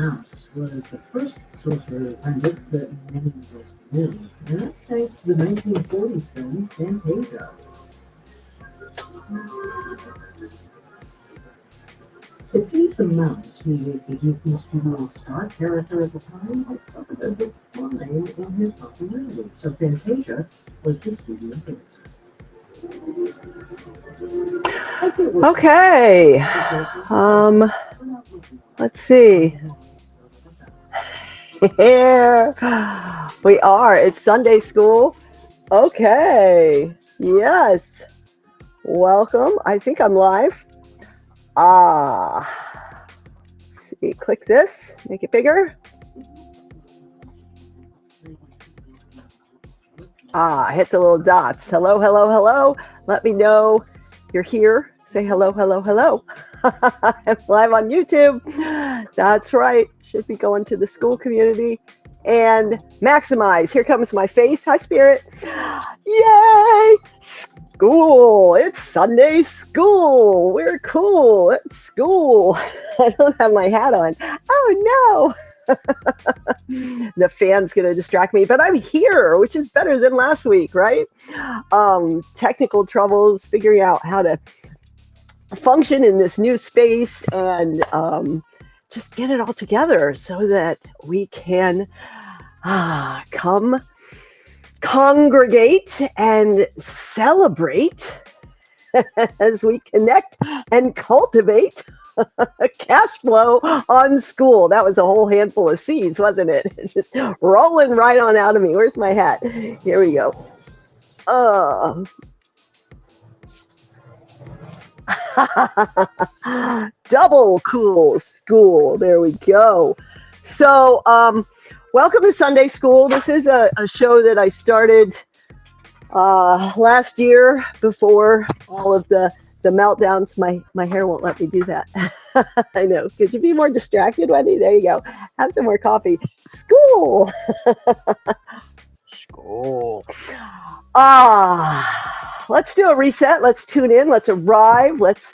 mouse was the first sorcerer apprentice that many of us knew, and that's thanks to the 1940 film Fantasia. It seems the mouse, who was the Disney Studio's star character at the time, had suffered a decline in his popularity, so Fantasia was the studio's answer. Okay. Let's see. Here we are. It's Sunday school. Okay. Yes. Welcome. I think I'm live. Let's see. Click this. Make it bigger. Hit the little dots. Hello, hello, hello. Let me know you're here. Say hello, hello, hello. I'm live on YouTube. That's right. Should be going to the school community and maximize. Here comes my face. Hi, Spirit. Yay! School. It's Sunday school. We're cool. It's school. I don't have my hat on. Oh, no. The fan's going to distract me, but I'm here, which is better than last week, right? Technical troubles, figuring out how to function in this new space and just get it all together so that we can come congregate and celebrate as we connect and cultivate cash flow on school. That was a whole handful of C's, wasn't it? It's just rolling right on out of me. Where's my hat? Here we go. Double cool school. There we go. So, welcome to Sunday School. This is a show that I started last year before all of the meltdowns. My hair won't let me do that. I know. Could you be more distracted, Wendy? There you go. Have some more coffee. School. School. Let's do a reset. Let's tune in. Let's arrive. Let's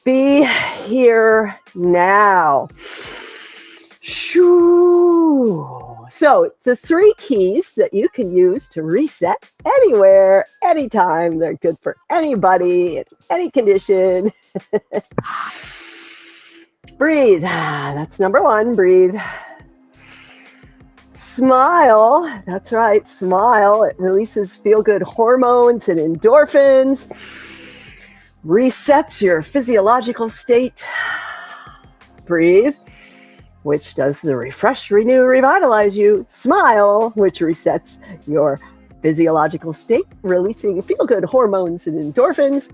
be here now. Shoo. So the 3 keys that you can use to reset anywhere, anytime. They're good for anybody, in any condition. Breathe. That's number 1. Breathe. Smile. That's right. Smile. It releases feel-good hormones and endorphins. Resets your physiological state. Breathe, which does the refresh, renew, revitalize you. Smile, which resets your physiological state, releasing feel-good hormones and endorphins.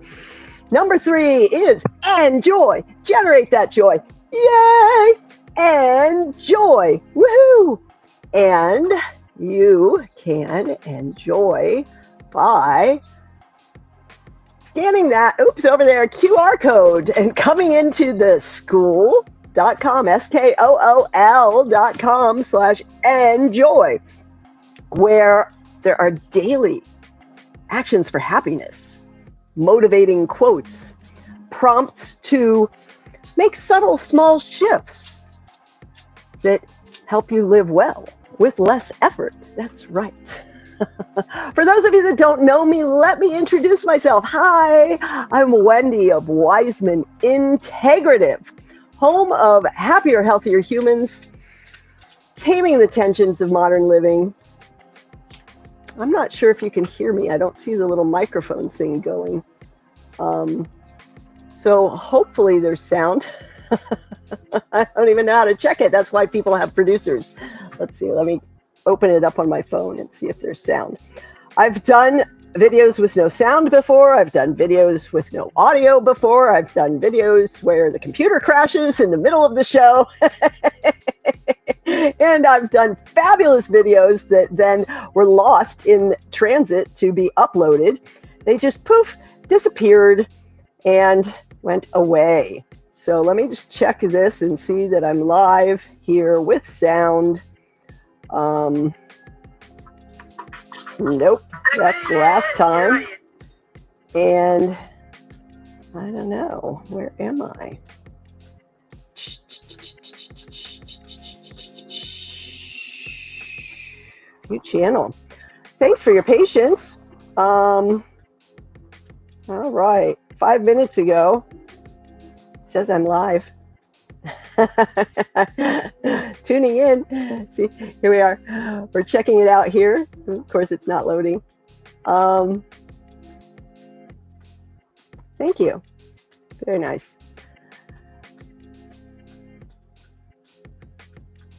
Number 3 is enjoy. Generate that joy. Yay! Enjoy. Woohoo! And you can enjoy by scanning that, over there, QR code and coming into the Skool.com, Skool.com/enjoy, where there are daily actions for happiness, motivating quotes, prompts to make subtle small shifts that help you live well with less effort. That's right. For those of you that don't know me, let me introduce myself. Hi, I'm Wendy of Wiseman Integrative, home of happier, healthier humans, taming the tensions of modern living. I'm not sure if you can hear me. I don't see the little microphone thing going. So hopefully there's sound. I don't even know how to check it. That's why people have producers. Let's see. Let me open it up on my phone and see if there's sound. I've done videos with no sound before. I've done videos with no audio before. I've done videos where the computer crashes in the middle of the show. And I've done fabulous videos that then were lost in transit to be uploaded. They just poof, disappeared and went away. So let me just check this and see that I'm live here with sound. Nope, that's last time. And I don't know, where am I? New channel. Thanks for your patience. All right. 5 minutes ago, it says I'm live. Tuning in. See, here we are. We're checking it out here. Of course, it's not loading. Thank you. Very nice.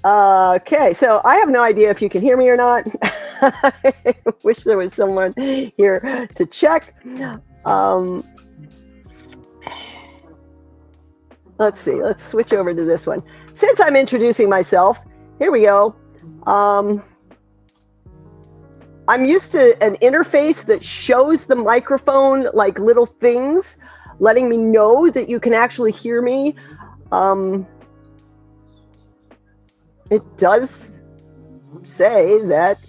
Okay, so I have no idea if you can hear me or not. I wish there was someone here to check. Let's see, let's switch over to this one. Since I'm introducing myself, here we go. I'm used to an interface that shows the microphone like little things, letting me know that you can actually hear me. It does say that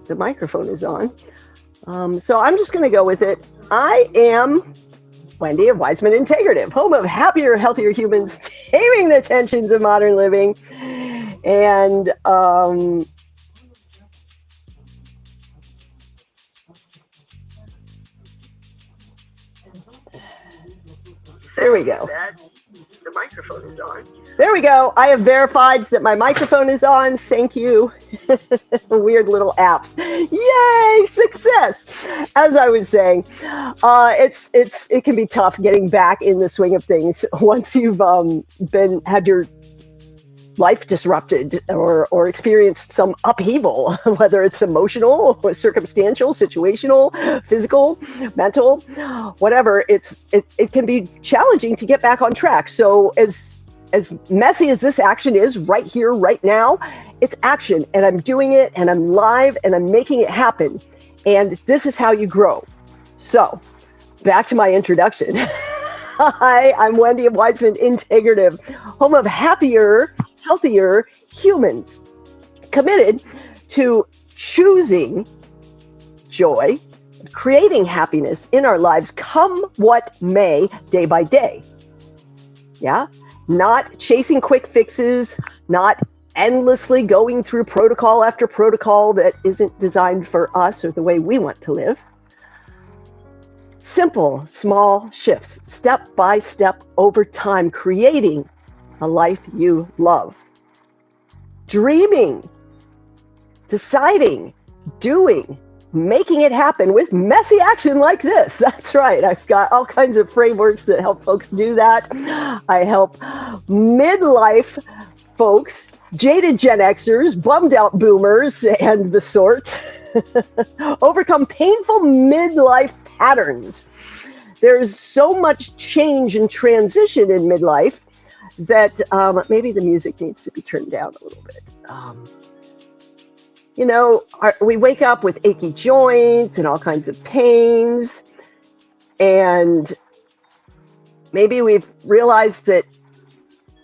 the microphone is on. So I'm just going to go with it. I am Wendy of Wiseman Integrative, home of happier, healthier humans, taming the tensions of modern living. And there we go. The microphone is on. There we go. I have verified that my microphone is on. Thank you. Weird little apps. Yay! Success. As I was saying, it can be tough getting back in the swing of things once you've had your life disrupted or experienced some upheaval, whether it's emotional, circumstantial, situational, physical, mental, whatever. It can be challenging to get back on track. So as messy as this action is right here, right now, it's action, and I'm doing it, and I'm live, and I'm making it happen. And this is how you grow. So back to my introduction. Hi, I'm Wendy of Wiseman Integrative, home of happier, healthier humans, committed to choosing joy, creating happiness in our lives, come what may, day by day. Yeah? Not chasing quick fixes, not endlessly going through protocol after protocol that isn't designed for us or the way we want to live. Simple, small shifts, step by step over time, creating a life you love. Dreaming, deciding, doing, making it happen with messy action like this. That's right. I've got all kinds of frameworks that help folks do that. I help midlife folks, jaded Gen Xers, bummed out boomers, and the sort overcome painful midlife patterns. There's so much change and transition in midlife that maybe the music needs to be turned down a little bit. We wake up with achy joints and all kinds of pains, and maybe we've realized that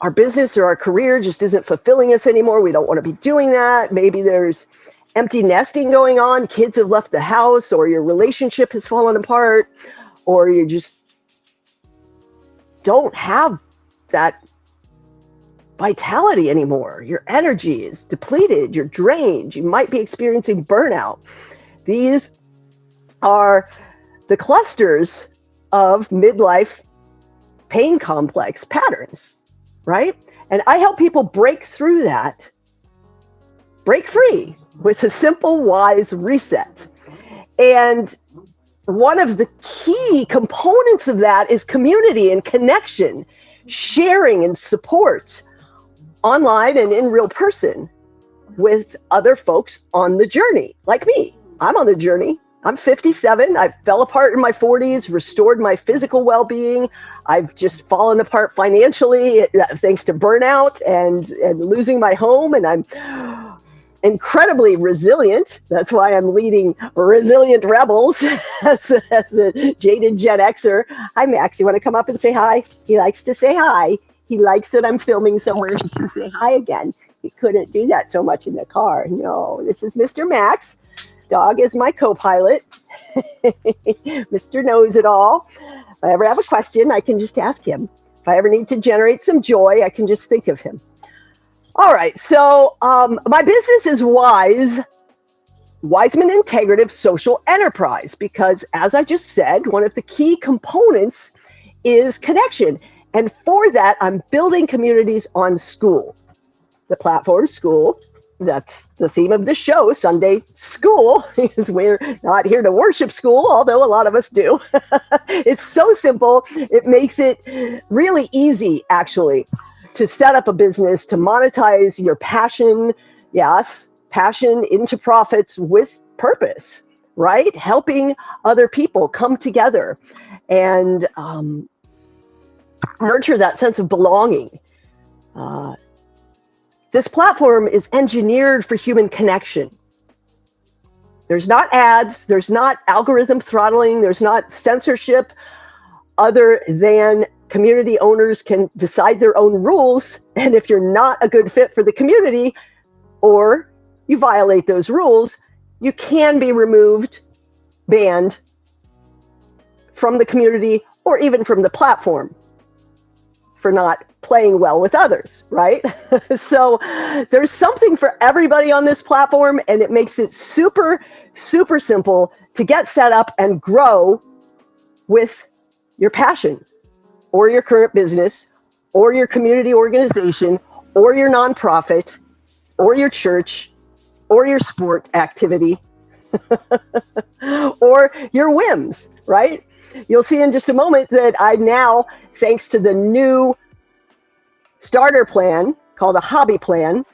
our business or our career just isn't fulfilling us anymore. We don't want to be doing that. Maybe there's empty nesting going on. Kids have left the house, or your relationship has fallen apart, or you just don't have that vitality anymore. Your energy is depleted. You're drained. You might be experiencing burnout. These are the clusters of midlife pain complex patterns, right? And I help people break through that, break free with a simple, wise reset. And one of the key components of that is community and connection, sharing and support online and in real person with other folks on the journey, like me. I'm on the journey. I'm 57. I fell apart in my 40s, restored my physical well-being. I've just fallen apart financially thanks to burnout and losing my home. And I'm incredibly resilient. That's why I'm leading Resilient Rebels as a jaded Gen Xer. Hi, Max. You want to come up and say hi? He likes to say hi. He likes that I'm filming somewhere. He can say hi again. He couldn't do that so much in the car. No, this is Mr. Max. Dog is my co-pilot. Mr. Knows It All. If I ever have a question, I can just ask him. If I ever need to generate some joy, I can just think of him. All right, so my business is Wise Wiseman Integrative Social Enterprise, because as I just said, one of the key components is connection. And for that, I'm building communities on Skool. The platform Skool, that's the theme of the show, Sunday School, because we're not here to worship school, although a lot of us do. It's so simple. It makes it really easy, actually, to set up a business, to monetize your passion, yes, passion into profits with purpose, right? Helping other people come together and nurture that sense of belonging. This platform is engineered for human connection. There's not ads, there's not algorithm throttling, there's not censorship, other than community owners can decide their own rules. And if you're not a good fit for the community or you violate those rules, you can be removed, banned from the community or even from the platform for not playing well with others, right? So there's something for everybody on this platform, and it makes it super, super simple to get set up and grow with your passion or your current business or your community organization or your nonprofit or your church or your sport activity or your whims, right? You'll see in just a moment that I now, thanks to the new starter plan called a hobby plan,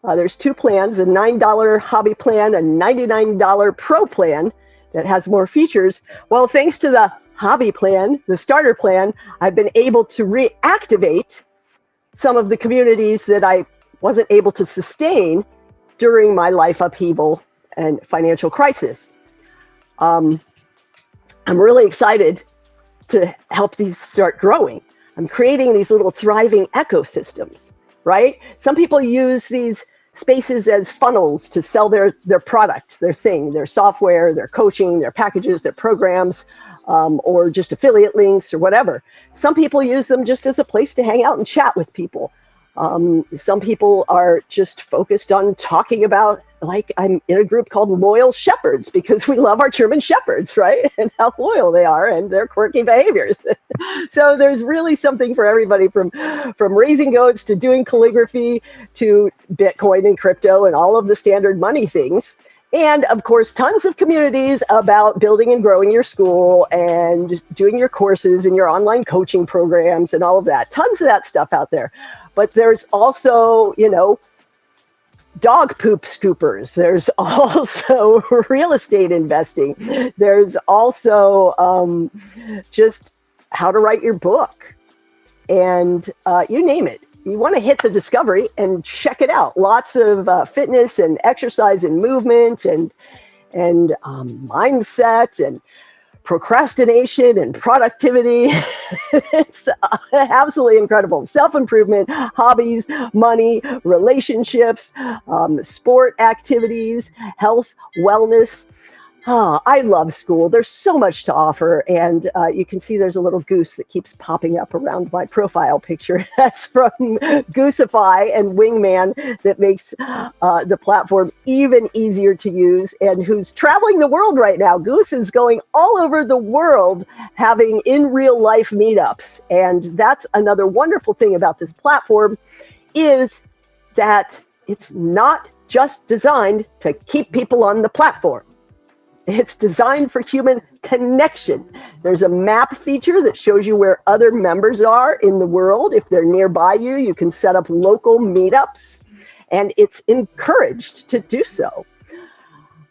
there's two plans, a $9 hobby plan, a $99 pro plan that has more features. Well, thanks to the hobby plan, the starter plan, I've been able to reactivate some of the communities that I wasn't able to sustain during my life upheaval and financial crisis. I'm really excited to help these start growing. I'm creating these little thriving ecosystems, right? Some people use these spaces as funnels to sell their product, their thing, their software, their coaching, their packages, their programs, or just affiliate links or whatever. Some people use them just as a place to hang out and chat with people. Some people are just focused on talking about, like, I'm in a group called Loyal Shepherds because we love our German Shepherds, right? And how loyal they are and their quirky behaviors. So there's really something for everybody, from raising goats to doing calligraphy to Bitcoin and crypto and all of the standard money things. And of course, tons of communities about building and growing your school and doing your courses and your online coaching programs and all of that. Tons of that stuff out there. But there's also, dog poop scoopers. There's also real estate investing. There's also just how to write your book. And you name it. You want to hit the discovery and check it out. Lots of fitness and exercise and movement and mindset and procrastination and productivity. It's absolutely incredible. Self-improvement, hobbies, money, relationships, sport activities, health, wellness. Oh, I love Skool. There's so much to offer. And you can see there's a little goose that keeps popping up around my profile picture. That's from Goosify and Wingman, that makes the platform even easier to use, and who's traveling the world right now. Goose is going all over the world having in real life meetups. And that's another wonderful thing about this platform, is that it's not just designed to keep people on the platform. It's designed for human connection. There's a map feature that shows you where other members are in the world. If they're nearby you, you can set up local meetups, and it's encouraged to do so.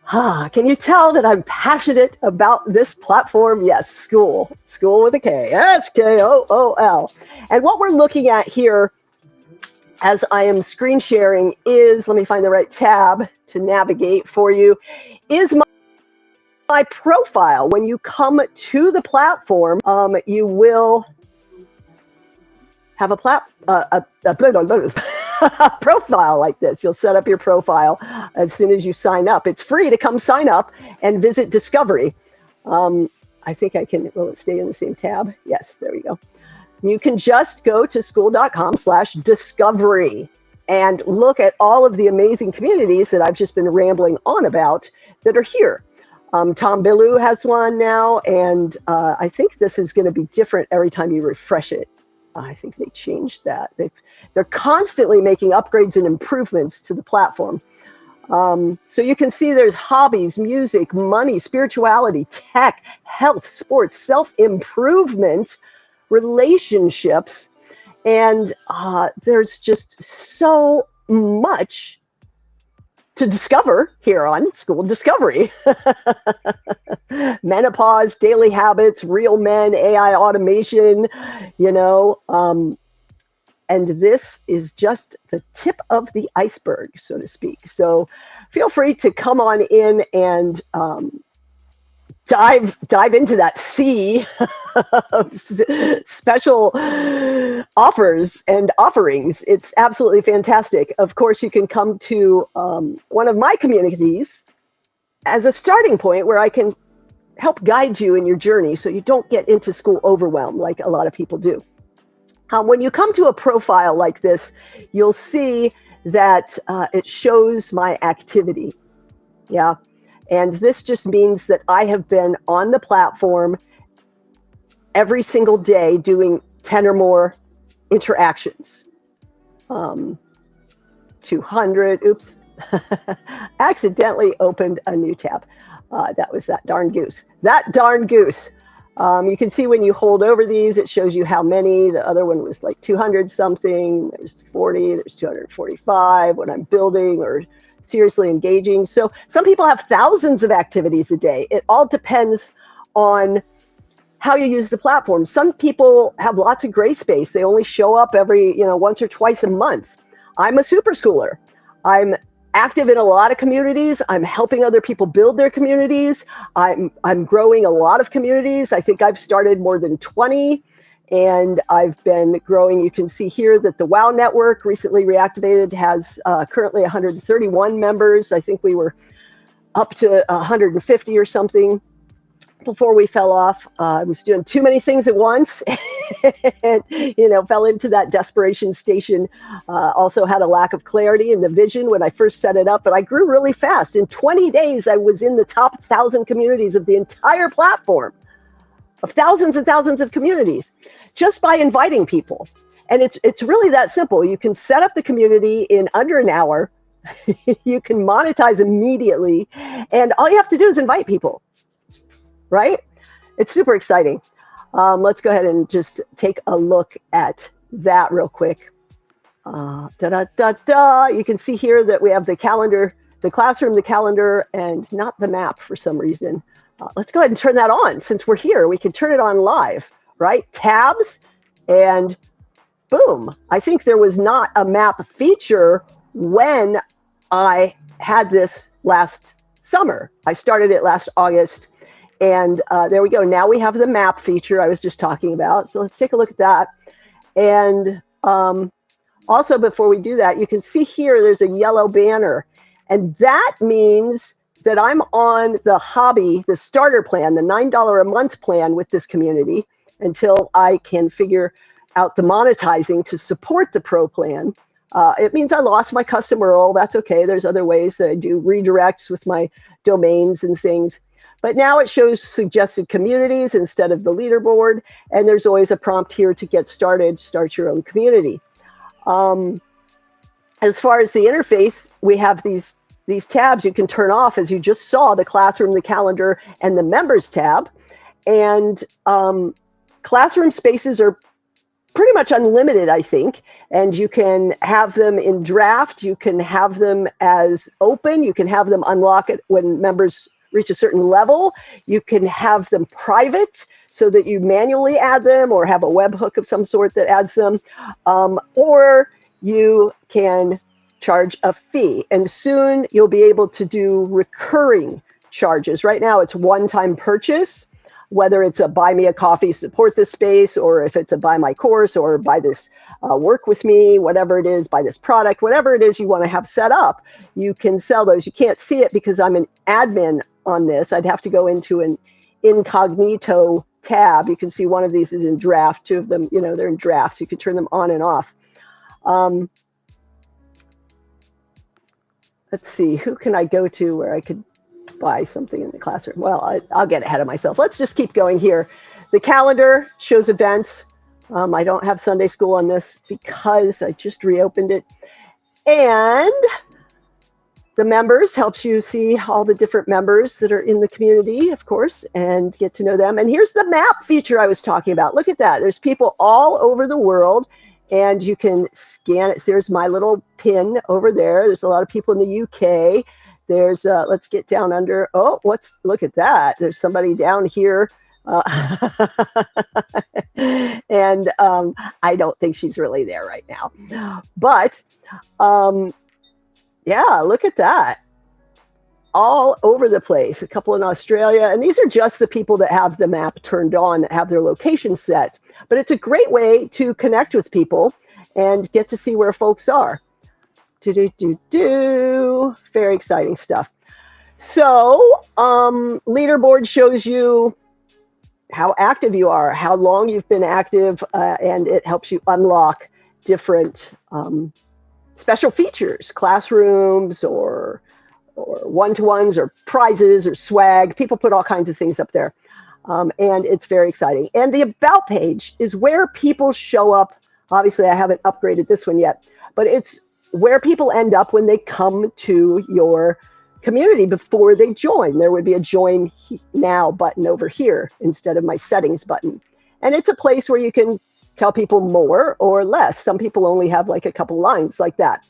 Can you tell that I'm passionate about this platform? Yes, Skool. Skool with a K. S-K-O-O-L. And what we're looking at here as I am screen sharing is, let me find the right tab to navigate for you, is my profile. When you come to the platform, you will have a profile like this. You'll set up your profile as soon as you sign up. It's free to come sign up and visit Discovery. I think I can, will it stay in the same tab? Yes, there we go. You can just go to skool.com/discovery and look at all of the amazing communities that I've just been rambling on about that are here. Tom Billu has one now, and I think this is going to be different every time you refresh it. I think they changed that. They're constantly making upgrades and improvements to the platform. So you can see there's hobbies, music, money, spirituality, tech, health, sports, self-improvement, relationships, and there's just so much to discover here on Skool Discovery. Menopause, daily habits, real men, AI automation, and this is just the tip of the iceberg, so to speak. So feel free to come on in and dive into that sea of special offers and offerings. It's absolutely fantastic. Of course, you can come to one of my communities as a starting point where I can help guide you in your journey so you don't get into Skool overwhelm like a lot of people do. When you come to a profile like this, you'll see that it shows my activity. Yeah. And this just means that I have been on the platform every single day doing 10 or more interactions. 200, oops, accidentally opened a new tab. That was that darn goose. That darn goose. You can see when you hold over these, it shows you how many. The other one was like 200 something. There's 40, there's 245 when I'm building or seriously engaging. So some people have thousands of activities a day. It all depends on how you use the platform. Some people have lots of gray space. They only show up every, once or twice a month. I'm a super schooler. I'm active in a lot of communities. I'm helping other people build their communities. I'm growing a lot of communities. I think I've started more than 20, and I've been growing. You can see here that the WOW network, recently reactivated, has currently 131 members. I think we were up to 150 or something before we fell off. I was doing too many things at once and, fell into that desperation station. Also had a lack of clarity in the vision when I first set it up, but I grew really fast. In 20 days, I was in the top 1,000 communities of the entire platform, of thousands and thousands of communities, just by inviting people. And it's really that simple. You can set up the community in under an hour. You can monetize immediately. And all you have to do is invite people. Right? It's super exciting. Let's go ahead and just take a look at that real quick. You can see here that we have the calendar, the classroom, the calendar, and not the map for some reason. Let's go ahead and turn that on. Since we're here, we can turn it on live, right? Tabs, and boom. I think there was not a map feature when I had this last summer. I started it last August. And there we go. Now we have the map feature I was just talking about. So let's take a look at that. And also, before we do that, you can see here there's a yellow banner. And that means that I'm on the hobby, the starter plan, the $9 a month plan with this community until I can figure out the monetizing to support the pro plan. It means I lost my custom URL. That's okay. There's other ways that I do redirects with my domains and things. But now it shows suggested communities instead of the leaderboard. And there's always a prompt here to get started, start your own community. As far as the interface, we have these tabs you can turn off, as you just saw, the classroom, the calendar, and the members tab. And classroom spaces are pretty much unlimited, I think. And you can have them in draft. You can have them as open. You can have them unlock it when members reach a certain level. You can have them private so that you manually add them or have a webhook of some sort that adds them. Or you can charge a fee. And soon you'll be able to do recurring charges. Right now it's one-time purchase, whether it's a buy me a coffee, support this space, or if it's a buy my course or buy this work with me, whatever it is, buy this product, whatever it is you want to have set up, you can sell those. You can't see it because I'm an admin on this. I'd have to go into an incognito tab. You can see one of these is in draft. Two of them, they're in draft, so you can turn them on and off. Let's see, who can I go to where I could buy something in the classroom. Well, I'll get ahead of myself. Let's just keep going here. The calendar shows events. I don't have Sunday school on this because I just reopened it. And the members helps you see all the different members that are in the community, of course, and get to know them. And here's the map feature I was talking about. Look at that. There's people all over the world, and you can scan it. So there's my little pin over there. There's a lot of people in the UK. There's, let's get down under. Oh, look at that. There's somebody down here. And I don't think she's really there right now. But yeah, look at that. All over the place. A couple in Australia. And these are just the people that have the map turned on, that have their location set. But it's a great way to connect with people and get to see where folks are. Very exciting stuff. So, leaderboard shows you how active you are, how long you've been active, and it helps you unlock different special features, classrooms or one-to-ones or prizes or swag. People put all kinds of things up there, and it's very exciting. And the About page is where people show up. Obviously, I haven't upgraded this one yet, but it's where people end up when they come to your community before they join. There would be a join now button over here instead of my settings button. And it's a place where you can tell people more or less. Some people only have like a couple lines like that.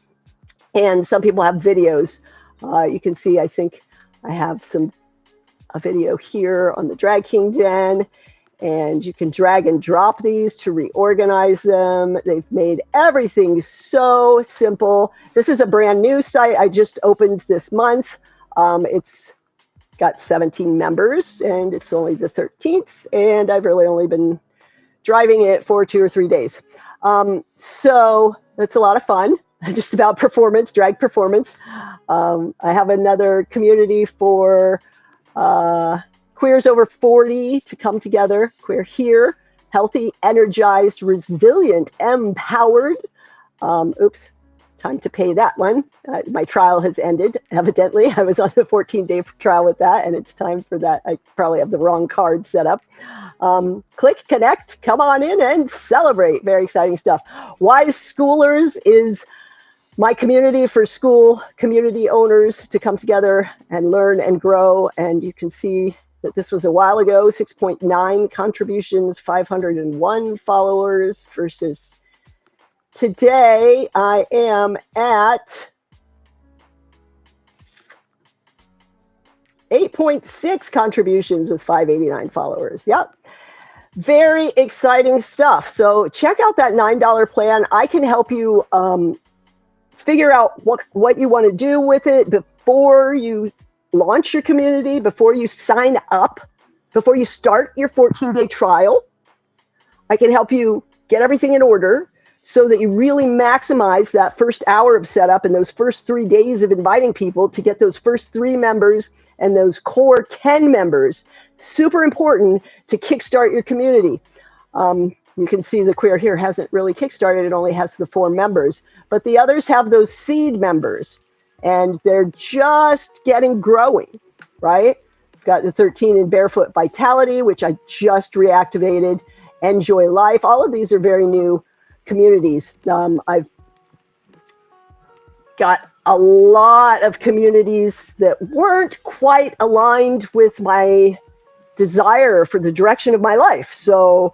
And some people have videos. You can see, I think I have a video here on the Drag King Den, and you can drag and drop these to reorganize them. They've made everything so simple. This is a brand new site I just opened this month. It's got 17 members, and it's only the 13th, and I've really only been driving it for 2 or 3 days. So that's a lot of fun, just about performance, drag performance. I have another community for queers over 40 to come together. Queer here, healthy, energized, resilient, empowered. Oops, time to pay that one. My trial has ended, evidently. I was on the 14-day trial with that, and it's time for that. I probably have the wrong card set up. Click connect, come on in and celebrate. Very exciting stuff. Wise Schoolers is my community for school community owners to come together and learn and grow. And you can see that this was a while ago, 6.9 contributions, 501 followers versus today I am at 8.6 contributions with 589 followers. Yep. Very exciting stuff. So check out that $9 plan. I can help you figure out what you want to do with it before you launch your community, before you sign up, before you start your 14-day trial. I can help you get everything in order so that you really maximize that first hour of setup and those first 3 days of inviting people to get those first 3 members and those core 10 members. Super important to kickstart your community. You can see the queer here hasn't really kickstarted. It only has the 4 members, but the others have those seed members, and they're just getting growing, right? We've got the 13 in Barefoot Vitality, which I just reactivated. Enjoy Life. All of these are very new communities. I've got a lot of communities that weren't quite aligned with my desire for the direction of my life. So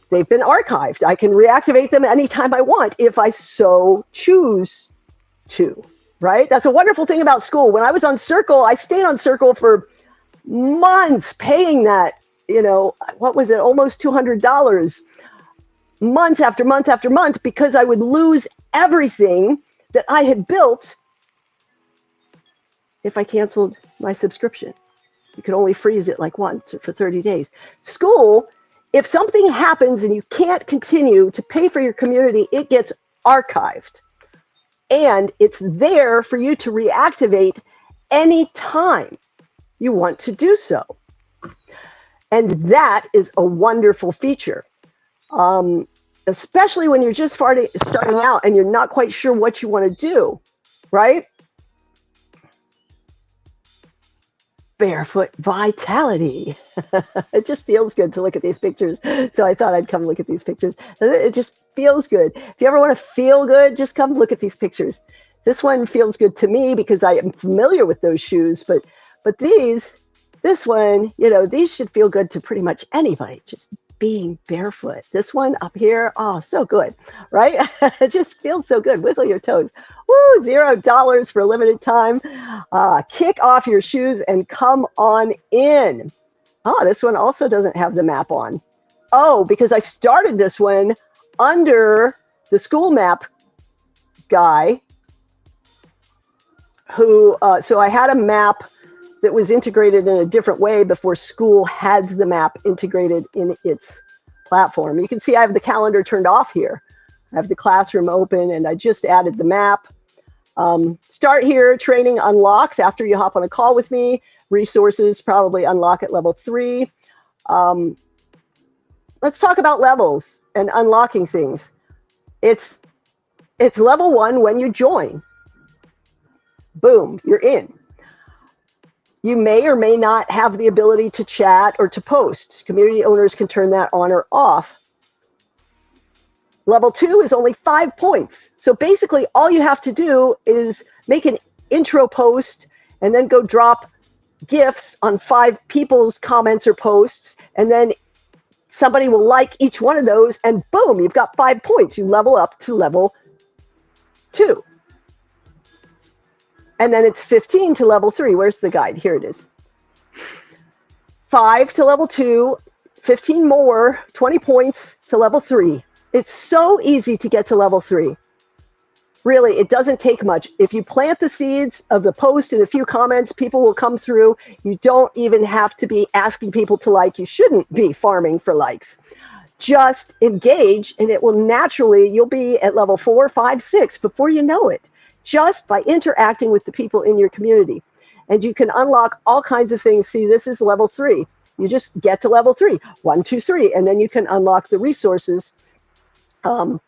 they've been archived. I can reactivate them anytime I want if I so choose to, right? That's a wonderful thing about Skool. When I was on Circle, I stayed on Circle for months paying that, what was it, almost $200 month after month after month, because I would lose everything that I had built if I canceled my subscription. You could only freeze it like once for 30 days. Skool, if something happens and you can't continue to pay for your community, it gets archived. And it's there for you to reactivate anytime you want to do so. And that is a wonderful feature, especially when you're just starting out and you're not quite sure what you want to do, right? barefoot vitality. It just feels good to look at these pictures. So I thought I'd come look at these pictures. It just feels good. If you ever want to feel good, just come look at these pictures. This one feels good to me because I am familiar with those shoes, but this one, these should feel good to pretty much anybody, just being barefoot. This one up here, oh, so good, right? It just feels so good. Wiggle your toes. Woo, $0 for a limited time. Kick off your shoes and come on in. Oh, this one also doesn't have the map on. Oh, because I started this one under the Skool map guy who, so I had a map that was integrated in a different way before Skool had the map integrated in its platform. You can see I have the calendar turned off here. I have the classroom open and I just added the map. Start here, training unlocks after you hop on a call with me. Resources probably unlock at level 3. Let's talk about levels and unlocking things. It's level 1 when you join. Boom, you're in. You may or may not have the ability to chat or to post. Community owners can turn that on or off. Level 2 is only 5 points. So basically all you have to do is make an intro post and then go drop GIFs on 5 people's comments or posts. And then somebody will like each one of those and boom, you've got 5 points. You level up to level 2. And then it's 15 to level 3. Where's the guide? Here it is. 5 to level 2, 15 more, 20 points to level 3. It's so easy to get to level 3. Really, it doesn't take much. If you plant the seeds of the post and a few comments, people will come through. You don't even have to be asking people to like. You shouldn't be farming for likes. Just engage and it will naturally, you'll be at level 4, 5, 6 before you know it, just by interacting with the people in your community. And you can unlock all kinds of things. See, this is level 3. You just get to level 3, 1, 2, 3, and then you can unlock the resources,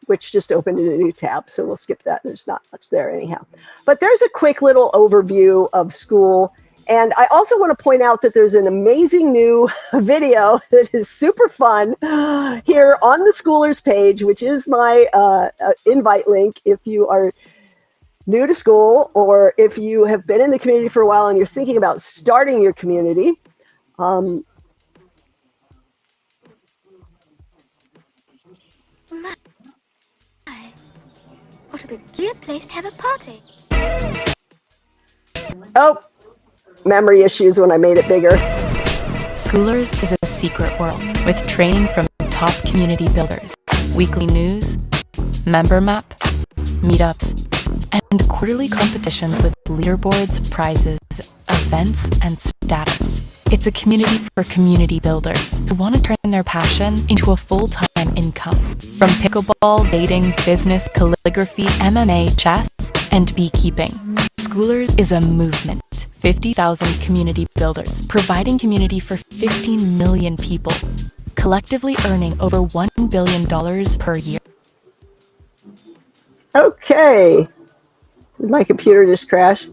which just opened in a new tab. So we'll skip that. There's not much there anyhow. But there's a quick little overview of Skool. And I also want to point out that there's an amazing new video that is super fun here on the Skoolers page, which is my invite link if you are new to Skool, or if you have been in the community for a while and you're thinking about starting your community. My, what a peculiar place to have a party. Oh, memory issues when I made it bigger. Skoolers is a secret world with training from top community builders, weekly news, member map, meetups, and quarterly competitions with leaderboards, prizes, events, and status. It's a community for community builders who want to turn their passion into a full-time income. From pickleball, dating, business, calligraphy, MMA, chess, and beekeeping, Skoolers is a movement. 50,000 community builders, providing community for 15 million people, collectively earning over $1 billion per year. Okay. Did my computer just crash?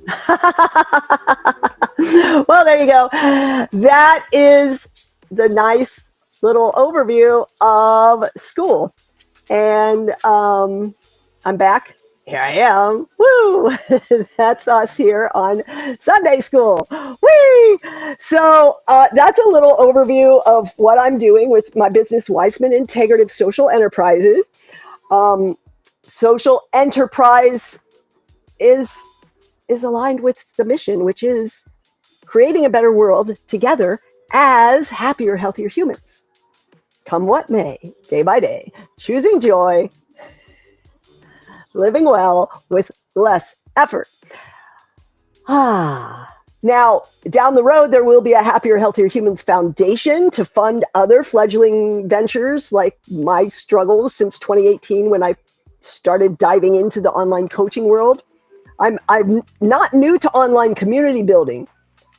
Well, there you go. That is the nice little overview of Skool. And I'm back. Here I am. Woo! That's us here on Sunday Skool. Whee! So that's a little overview of what I'm doing with my business, Weissman Integrative Social Enterprises. Social enterprise is aligned with the mission, which is creating a better world together as happier, healthier humans. Come what may, day by day, choosing joy, living well with less effort. Now, down the road, there will be a Happier, Healthier Humans Foundation to fund other fledgling ventures like my struggles since 2018 when I started diving into the online coaching world. I'm not new to online community building.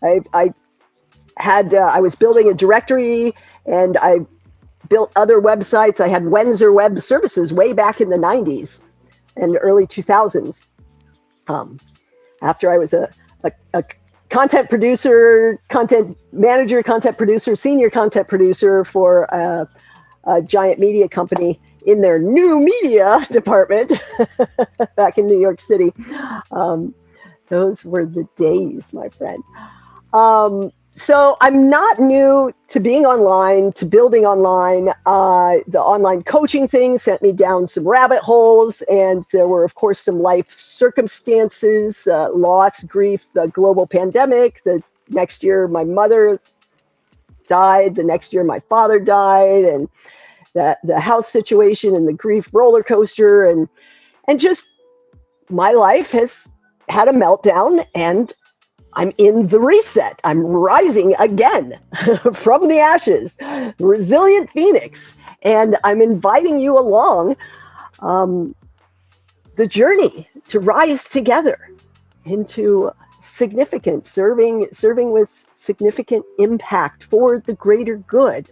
I was building a directory and I built other websites. I had Windsor Web Services way back in the 90s and early 2000s. After I was a content producer, content manager, content producer, senior content producer for a giant media company in their new media department back in New York City. Those were the days, my friend. So I'm not new to being online, to building online. The online coaching thing sent me down some rabbit holes, and there were, of course, some life circumstances, loss, grief, the global pandemic. The next year, my mother died. The next year, my father died, and the house situation and the grief roller coaster, and just my life has had a meltdown, and I'm in the reset. I'm rising again from the ashes, resilient phoenix. And I'm inviting you along the journey to rise together into significant, serving with significant impact for the greater good.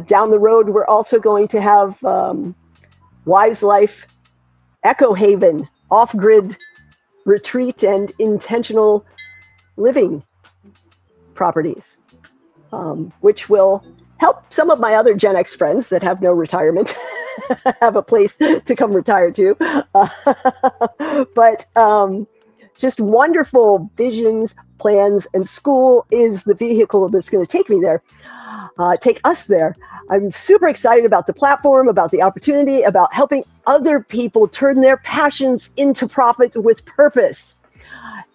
Down the road, we're also going to have Wise Life Echo Haven, off-grid retreat and intentional living properties, which will help some of my other Gen X friends that have no retirement have a place to come retire to. But just wonderful visions, plans, and Skool is the vehicle that's going to take me there, take us there. I'm super excited about the platform, about the opportunity, about helping other people turn their passions into profit with purpose.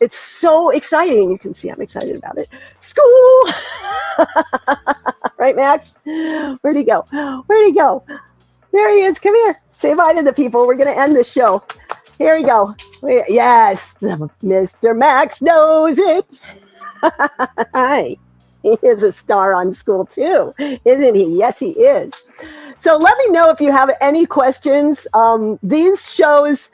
It's so exciting. You can see I'm excited about it. Skool! Right, Max? Where'd he go? Where'd he go? There he is. Come here. Say bye to the people. We're going to end this show. Here we go. Yes, Mr. Max knows it. Hi. He is a star on Skool too, isn't he? Yes, he is. So let me know if you have any questions. These shows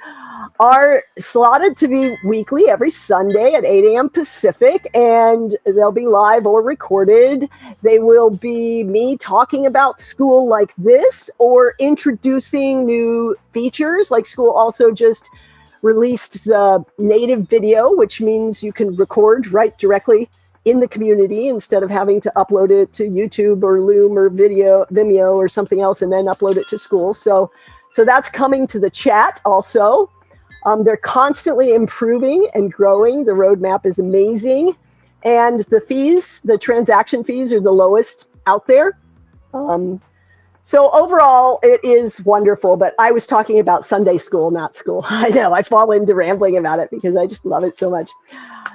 are slotted to be weekly every Sunday at 8 a.m. Pacific, and they'll be live or recorded. They will be me talking about Skool like this, or introducing new features. Like Skool also just released the native video, which means you can record right directly in the community instead of having to upload it to YouTube or Loom or Vimeo or something else and then upload it to Skool. So that's coming to the chat also. They're constantly improving and growing. The roadmap is amazing. And the fees, the transaction fees, are the lowest out there. So overall, it is wonderful. But I was talking about Sunday Skool, not Skool. I know, I fall into rambling about it because I just love it so much.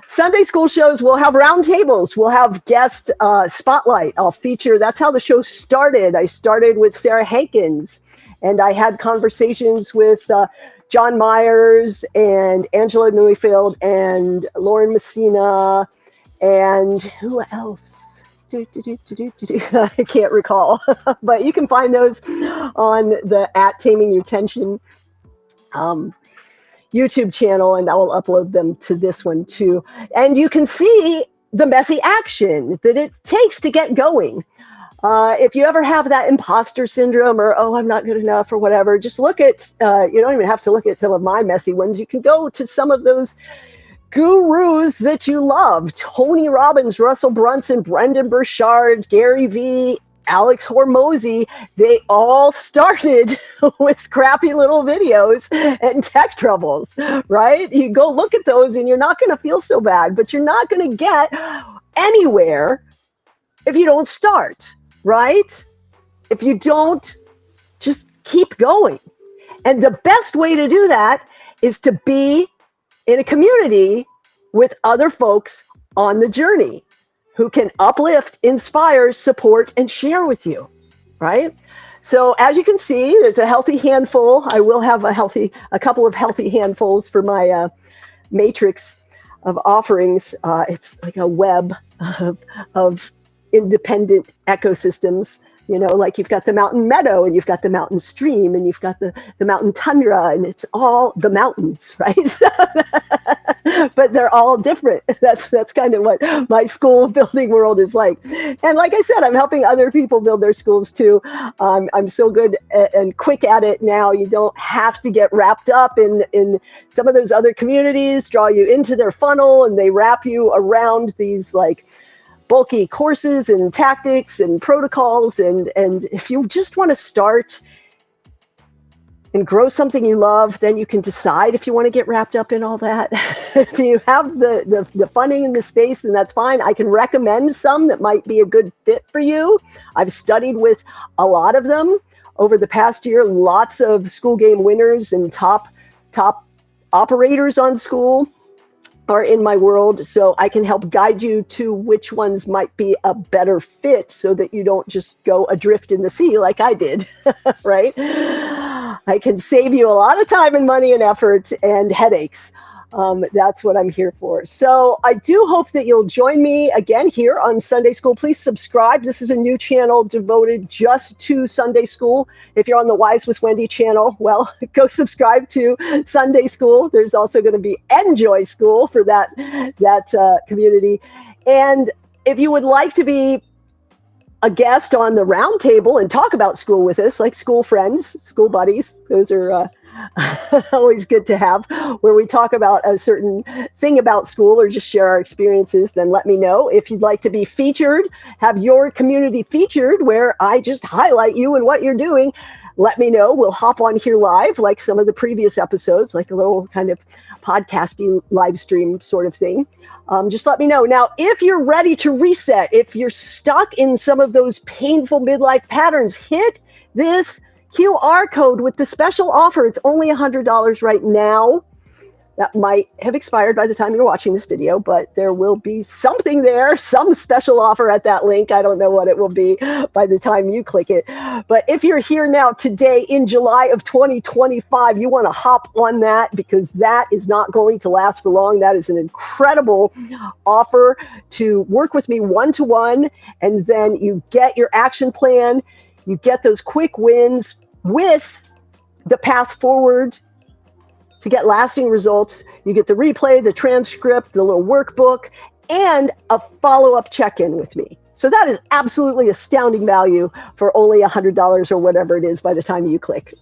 Sunday Skool shows will have roundtables. We'll have guest spotlight. I'll feature, that's how the show started. I started with Sarah Hankins, and I had conversations with John Myers and Angela Neufeld and Lauren Messina and who else? I can't recall, but you can find those on the @Taming Your Tension YouTube channel, and I will upload them to this one too. And you can see the messy action that it takes to get going. If you ever have that imposter syndrome or, oh, I'm not good enough or whatever, just look at, you don't even have to look at some of my messy ones. You can go to some of those gurus that you love: Tony Robbins, Russell Brunson, Brendan Burchard, Gary Vee, Alex Hormozy. They all started with scrappy little videos and tech troubles, right? You go look at those and you're not going to feel so bad, but you're not going to get anywhere if you don't start, right? If you don't just keep going. And the best way to do that is to be in a community with other folks on the journey who can uplift, inspire, support, and share with you, right? So as you can see, there's a healthy handful. I will have a couple of healthy handfuls for my matrix of offerings. It's like a web of independent ecosystems like you've got the mountain meadow and you've got the mountain stream and you've got the mountain tundra, and it's all the mountains, right? But they're all different. That's kind of what my school building world is like. And like I said, I'm helping other people build their schools too. I'm so good and quick at it now. You don't have to get wrapped up in some of those other communities draw you into their funnel, and they wrap you around these like bulky courses and tactics and protocols. And if you just want to start and grow something you love, then you can decide if you want to get wrapped up in all that. If you have the funding and the space, then that's fine. I can recommend some that might be a good fit for you. I've studied with a lot of them over the past year, lots of school game winners and top operators on Skool are in my world, so I can help guide you to which ones might be a better fit so that you don't just go adrift in the sea like I did, right? I can save you a lot of time and money and effort and headaches. That's what I'm here for. So I do hope that you'll join me again here on Sunday Skool. Please subscribe. This is a new channel devoted just to Sunday Skool. If you're on the Wise with Wendy channel, well, go subscribe to Sunday Skool. There's also going to be Enjoy Skool for that community. And if you would like to be a guest on the round table and talk about school with us, like school friends, school buddies, those are always good to have, where we talk about a certain thing about school or just share our experiences, then let me know. If you'd like to be featured, have your community featured where I just highlight you and what you're doing, let me know. We'll hop on here live like some of the previous episodes, like a little kind of podcasting live stream sort of thing. Just let me know. Now, if you're ready to reset, if you're stuck in some of those painful midlife patterns, hit this QR code with the special offer. It's only $100 right now. That might have expired by the time you're watching this video, but there will be something there, some special offer at that link. I don't know what it will be by the time you click it. But if you're here now today in July of 2025, you want to hop on that because that is not going to last for long. That is an incredible offer to work with me one-to-one, and then you get your action plan. You get those quick wins with the path forward to get lasting results. You get the replay, the transcript, the little workbook, and a follow-up check-in with me. So that is absolutely astounding value for only $100 or whatever it is by the time you click.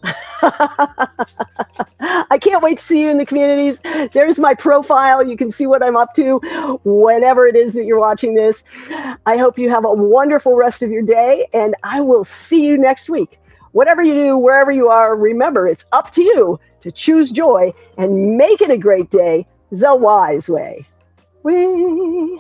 I can't wait to see you in the communities. There's my profile. You can see what I'm up to whenever it is that you're watching this. I hope you have a wonderful rest of your day, and I will see you next week. Whatever you do, wherever you are, remember, it's up to you to choose joy and make it a great day the wise way. Whee!